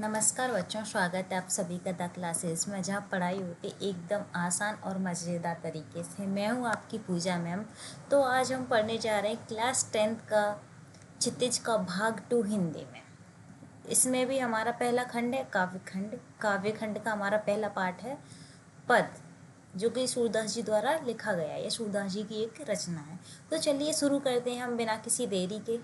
नमस्कार बच्चों, स्वागत है आप सभी का द क्लासेस में, जहाँ पढ़ाई होती है एकदम आसान और मज़ेदार तरीके से। मैं हूँ आपकी पूजा मैम। तो आज हम पढ़ने जा रहे हैं क्लास 10th का क्षितिज का भाग 2 हिंदी में। इसमें भी हमारा पहला खंड है काव्यखंड। काव्यखंड का हमारा पहला पाठ है पद, जो कि सूरदास जी द्वारा लिखा गया है। यह सूरदास जी की एक रचना है। तो चलिए शुरू करते हैं हम बिना किसी देरी के।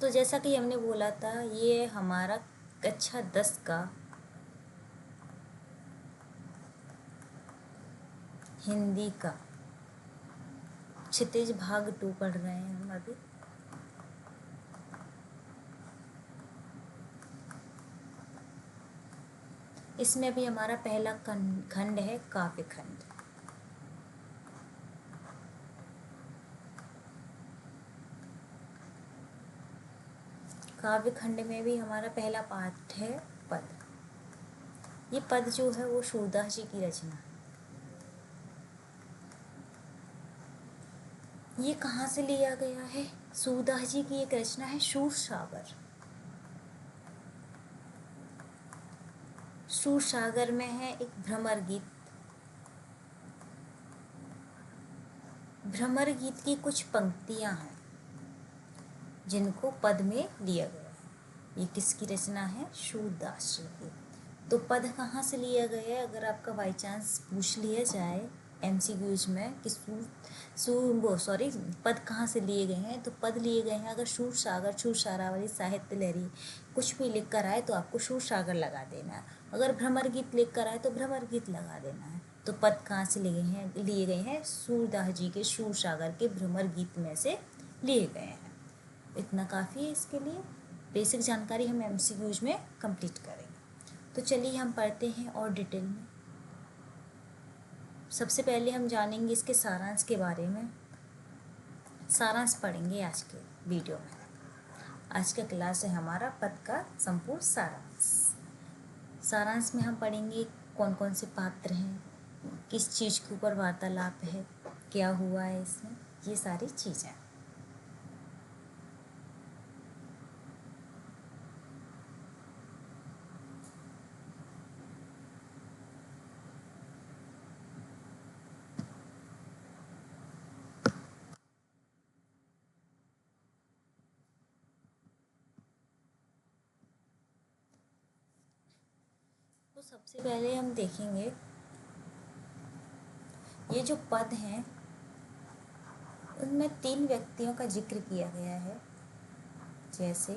तो जैसा कि हमने बोला था, ये हमारा कक्षा 10 का हिंदी का क्षितिज भाग 2 पढ़ रहे हैं हम अभी। इसमें भी हमारा पहला खंड है काव्यखंड। काव्यखंड में भी हमारा पहला पाठ है पद। ये पद जो है वो सूरदास जी की रचना है। ये कहाँ से लिया गया है? सूरदास जी की एक रचना है सूरसागर। सूरसागर में है एक भ्रमर गीत। भ्रमर गीत की कुछ पंक्तियां हैं जिनको पद में लिया गया है। ये किसकी रचना है? सूरदास जी की। तो पद कहाँ से लिया गया है? अगर आपका बाई चांस पूछ लिया जाए MCQs में कि पद कहाँ से लिए गए हैं, तो पद लिए गए हैं अगर सूरसागर, सूरसारावली, साहित्य लहरी कुछ भी लिख कर आए तो आपको सूरसागर लगा देना है। अगर भ्रमर गीत लिख कर आए तो भ्रमर गीत लगा देना है। तो पद कहाँ से लिए गए हैं? सूरदास जी के सूरसागर के भ्रमर गीत में से लिए गए हैं। इतना काफ़ी है इसके लिए। बेसिक जानकारी हम MCQs में कंप्लीट करेंगे। तो चलिए हम पढ़ते हैं और डिटेल में। सबसे पहले हम जानेंगे इसके सारांश के बारे में। सारांश पढ़ेंगे आज के वीडियो में। आज का क्लास है हमारा पद का संपूर्ण सारांश। सारांश में हम पढ़ेंगे कौन कौन से पात्र हैं, किस चीज़ के ऊपर वार्तालाप है, क्या हुआ है इसमें, ये सारी चीज़ें। तो सबसे पहले हम देखेंगे ये जो पद हैं उनमें 3 व्यक्तियों का जिक्र किया गया है। जैसे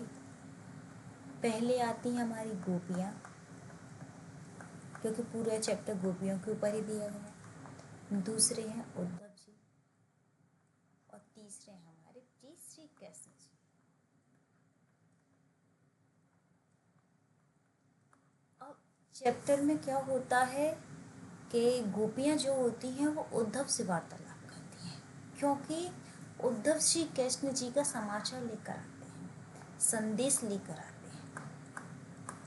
पहले आती हैं हमारी गोपियाँ, क्योंकि पूरा चैप्टर गोपियों के ऊपर ही दिया गया है। दूसरे हैं उद्धव जी और तीसरे हैं हमारे श्री कृष्ण जी। अब चैप्टर में क्या होता है कि गोपियाँ जो होती हैं वो उद्धव से वार्तालाप करती हैं, क्योंकि उद्धव श्री कृष्ण जी का समाचार लेकर आते हैं, संदेश लेकर आते हैं।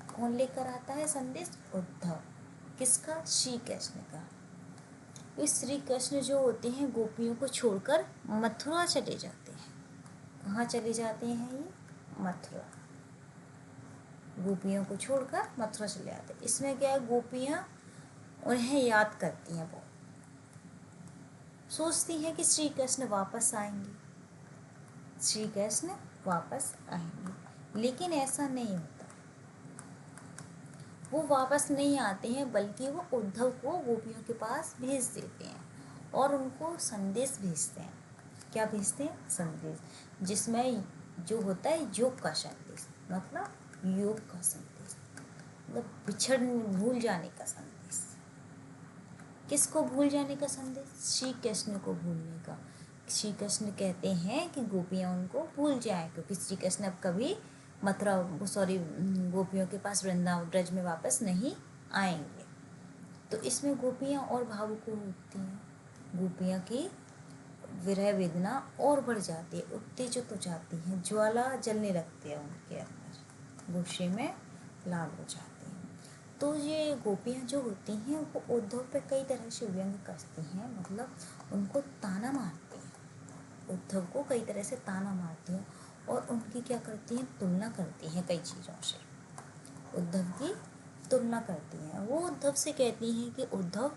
कौन लेकर आता है संदेश? उद्धव। किसका? श्री कृष्ण का। इस श्री कृष्ण जो होते हैं गोपियों को छोड़कर मथुरा चले जाते हैं। कहाँ चले जाते हैं ये? मथुरा। गोपियों को छोड़कर मथुरा चले जाते हैं। इसमें क्या है, गोपियाँ उन्हें याद करती हैं, बहुत सोचती हैं कि श्री कृष्ण वापस आएंगे, श्री कृष्ण वापस आएंगे। लेकिन ऐसा नहीं होता, वो वापस नहीं आते हैं, बल्कि वो उद्धव को गोपियों के पास भेज देते हैं और उनको संदेश भेजते हैं। क्या भेजते हैं? संदेश, जिसमें जो होता है योग का संदेश, मतलब योग का संदेश, मतलब भूल जाने का संदेश। किसको भूल जाने का संदेश? श्री कृष्ण को भूलने का। श्री कृष्ण कहते हैं कि गोपियाँ उनको भूल जाएं, क्योंकि श्री कृष्ण अब कभी गोपियों के पास वृंदावन ब्रज में वापस नहीं आएंगे। तो इसमें गोपियाँ और भावुक होती हैं। गोपियाँ की विरह वेदना और बढ़ जाती है, उत्तेजित हो जाती हैं, ज्वाला जलने लगती है उनके अंदर, गुस्से में लाल हो जाती हैं। तो ये गोपियाँ जो होती हैं वो उद्धव पे कई तरह से व्यंग कसती हैं, मतलब उनको ताना मारती हैं, उद्धव को कई तरह से ताना मारती हैं और उनकी क्या करती हैं, तुलना करती हैं कई चीज़ों से, उद्धव की तुलना करती हैं। वो उद्धव से कहती हैं कि उद्धव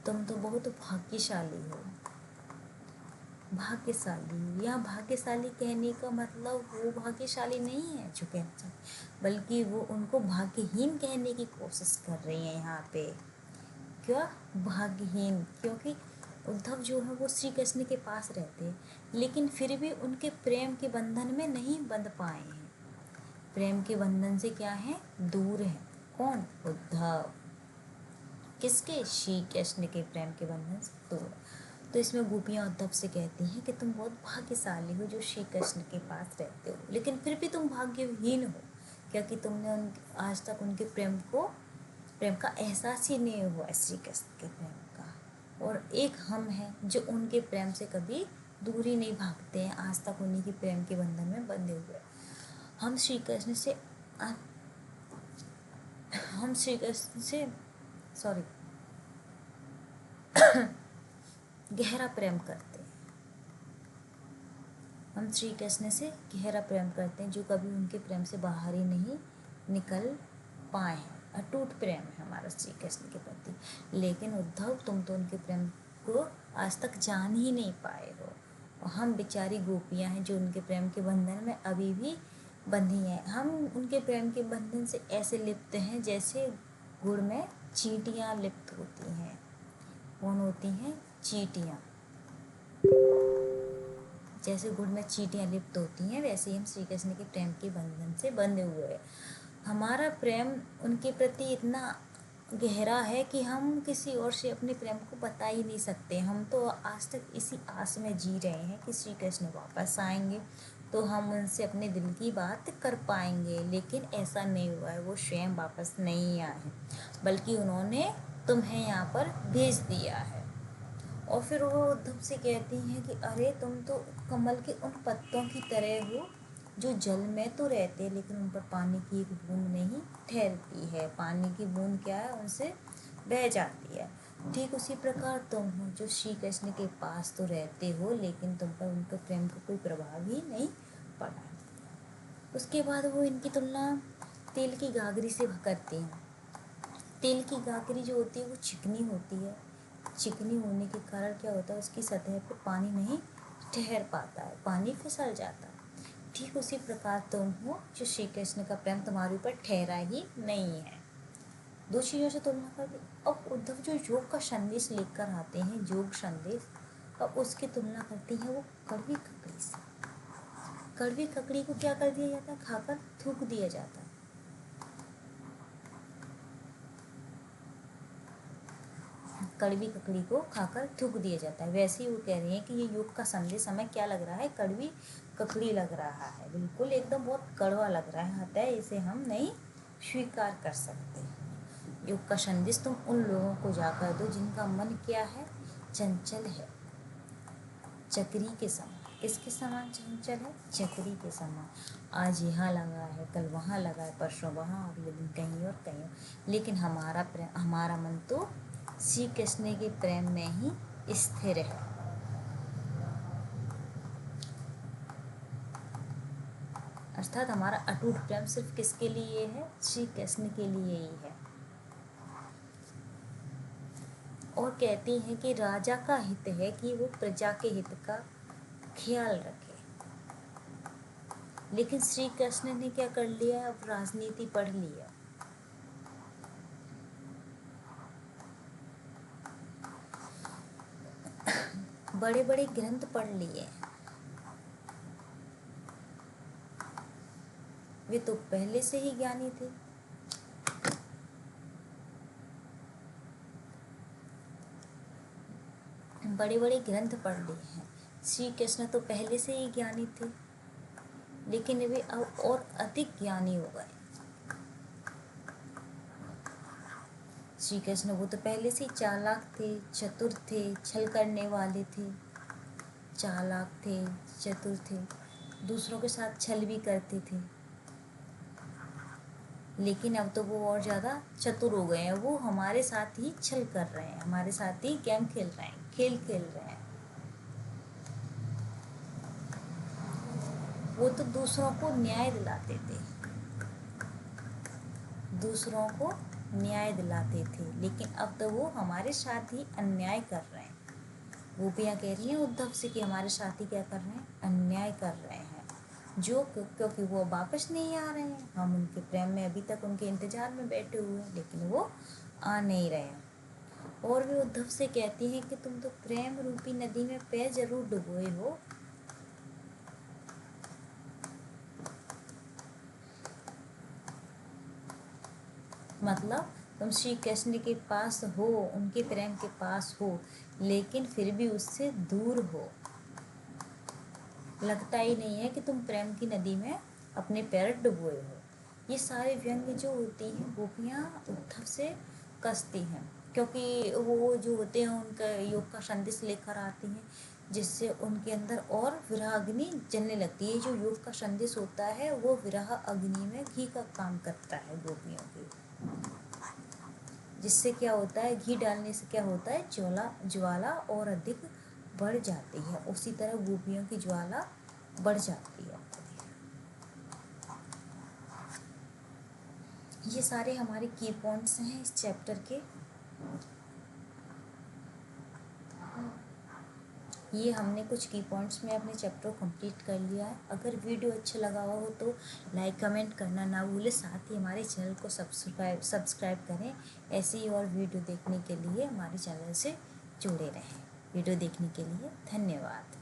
तुम तो बहुत भाग्यशाली हो। भाग्यशाली या भाग्यशाली कहने का मतलब वो भाग्यशाली नहीं है जो कहना चाहते, बल्कि वो उनको भाग्यहीन कहने की कोशिश कर रही हैं यहाँ पे। क्या भाग्यहीन? क्योंकि उद्धव जो है वो श्री कृष्ण के पास रहते हैं, लेकिन फिर भी उनके प्रेम के बंधन में नहीं बंध पाए हैं। प्रेम के बंधन से क्या है, दूर है। कौन? उद्धव। किसके? श्री कृष्ण के प्रेम के बंधन से दूर। तो इसमें गोपियाँ उद्धव से कहती हैं कि तुम बहुत भाग्यशाली हो जो श्री कृष्ण के पास रहते हो, लेकिन फिर भी तुम भाग्यहीन हो, क्योंकि तुमने आज तक उनके प्रेम का एहसास ही नहीं हुआ, श्री कृष्ण के प्रेम का। और एक हम हैं जो उनके प्रेम से कभी दूर ही नहीं भागते हैं, आज तक उन्हीं के प्रेम के बंधन में बंधे हुए। हम श्री कृष्ण से सॉरी गहरा प्रेम करते हैं। हम श्री कृष्ण से गहरा प्रेम करते हैं, जो कभी उनके प्रेम से बाहर ही नहीं निकल पाए हैं। अटूट प्रेम है हमारा श्री कृष्ण के प्रति। लेकिन उद्धव तुम तो उनके प्रेम को आज तक जान ही नहीं पाए हो, और हम बेचारी गोपियाँ हैं जो उनके प्रेम के बंधन में अभी भी बंधी हैं। हम उनके प्रेम के बंधन से ऐसे लिप्त हैं जैसे गुड़ में चींटियाँ लिप्त होती हैं। कौन होती हैं? चींटियाँ। जैसे गुड़ में चींटियाँ लिप्त होती हैं, वैसे ही हम श्री कृष्ण के प्रेम के बंधन से बंधे हुए हैं। हमारा प्रेम उनके प्रति इतना गहरा है कि हम किसी और से अपने प्रेम को बता ही नहीं सकते। हम तो आज तक इसी आस में जी रहे हैं कि श्री कृष्ण वापस आएंगे तो हम उनसे अपने दिल की बात कर पाएंगे, लेकिन ऐसा नहीं हुआ है। वो स्वयं वापस नहीं आए हैं, बल्कि उन्होंने तुम्हें यहाँ पर भेज दिया है। और फिर वो उद्धव से कहती हैं कि अरे तुम तो कमल के उन पत्तों की तरह हो जो जल में तो रहते, लेकिन उन पर पानी की एक बूंद नहीं ठहरती है। पानी की बूंद क्या है, उनसे बह जाती है। ठीक उसी प्रकार तुम हो जो श्री कृष्ण के पास तो रहते हो, लेकिन तुम पर उनके प्रेम का कोई प्रभाव ही नहीं पड़ा। उसके बाद वो इनकी तुलना तेल की गागरी से करती हैं। तेल की गागरी जो होती है वो चिकनी होती है। चिकनी होने के कारण क्या होता है, उसकी सतह पर पानी नहीं ठहर पाता है, पानी फिसल जाता है। ठीक उसी प्रकार तुम हो जो श्री कृष्ण का प्रेम तुम्हारे ऊपर ठहरा ही नहीं है। दो चीज़ों से तुलना कर दी। अब उद्धव जो योग का संदेश लेकर आते हैं, योग संदेश, अब उसकी तुलना करती है वो कड़वी ककड़ी से। कड़वी ककड़ी को क्या कर दिया जाता है, खाकर थूक दिया जाता है। कड़वी ककड़ी को खाकर थूक दिया जाता है। वैसे ही वो कह रही हैं कि ये योग का संदेश हमें क्या लग रहा है, कड़वी ककड़ी लग रहा है, बिल्कुल एकदम बहुत कड़वा लग रहा है, अतः इसे हम नहीं स्वीकार कर सकते। योग का संदेश तुम उन लोगों को जाकर दो जिनका मन क्या है, चंचल है, चक्री के समान। किसके समान चंचल है? चक्री के समान। आज यहाँ लगा है, कल वहाँ लगा है, परसों वहाँ, अगले दिन कहीं और कहीं और। लेकिन हमारा मन तो श्री कृष्ण के प्रेम में ही स्थिर है। अर्थात हमारा अटूट प्रेम सिर्फ किसके लिए है? श्री कृष्ण के लिए ही है। और कहती हैं कि राजा का हित है कि वो प्रजा के हित का ख्याल रखे, लेकिन श्री कृष्ण ने क्या कर लिया, अब राजनीति पढ़ लिया। बड़े बड़े ग्रंथ पढ़ लिए। वे तो पहले से ही ज्ञानी थे। बड़े बड़े ग्रंथ पढ़ लिए हैं। श्री कृष्ण तो पहले से ही ज्ञानी थे, लेकिन वे अब और अधिक ज्ञानी हो गए। श्री कृष्ण वो तो पहले से ही चालाक थे, चतुर थे, छल करने वाले थे, चालाक थे, चतुर थे, दूसरों के साथ छल भी करते थे। लेकिन अब तो वो और ज़्यादा चतुर हो गए हैं, वो हमारे साथ ही छल कर रहे हैं, हमारे साथ ही गेम खेल रहे हैं, खेल खेल रहे हैं। वो तो दूसरों को न्याय दिलाते थे, दूसरों को न्याय दिलाते थे, लेकिन अब तो वो हमारे साथ ही अन्याय कर रहे हैं। गोपियाँ कह रही हैं उद्धव से कि हमारे साथ ही क्या कर रहे हैं, अन्याय कर रहे हैं, जो क्योंकि वो वापस नहीं आ रहे हैं। हम उनके प्रेम में अभी तक उनके इंतजार में बैठे हुए हैं, लेकिन वो आ नहीं रहे हैं। और वे उद्धव से कहती हैं कि तुम तो प्रेम रूपी नदी में पैर जरूर डुबोए हो, मतलब तुम श्री कृष्ण के पास हो, उनके प्रेम के पास हो, लेकिन फिर भी उससे दूर हो। लगता ही नहीं है कि तुम प्रेम की नदी में अपने पैर डुबोए हो। ये सारे व्यंग्य जो होती हैं गोपियाँ उद्धव से कसती हैं, क्योंकि वो जो होते हैं उनका योग का संदेश लेकर आती हैं, जिससे उनके अंदर और विरह अग्नि जलने लगती है। जो योग का संदेश होता है वो विरह अग्नि में घी का काम करता है गोपियों की, जिससे क्या होता है, घी डालने से क्या होता है, ज्वाला और अधिक बढ़ जाती है। उसी तरह गोपियों की ज्वाला बढ़ जाती है। ये सारे हमारे की पॉइंट्स हैं इस चैप्टर के। ये हमने कुछ की पॉइंट्स में अपने चैप्टर को कंप्लीट कर लिया है। अगर वीडियो अच्छा लगा हो तो लाइक कमेंट करना ना भूलें, साथ ही हमारे चैनल को सब्सक्राइब करें। ऐसे ही और वीडियो देखने के लिए हमारे चैनल से जुड़े रहें। वीडियो देखने के लिए धन्यवाद।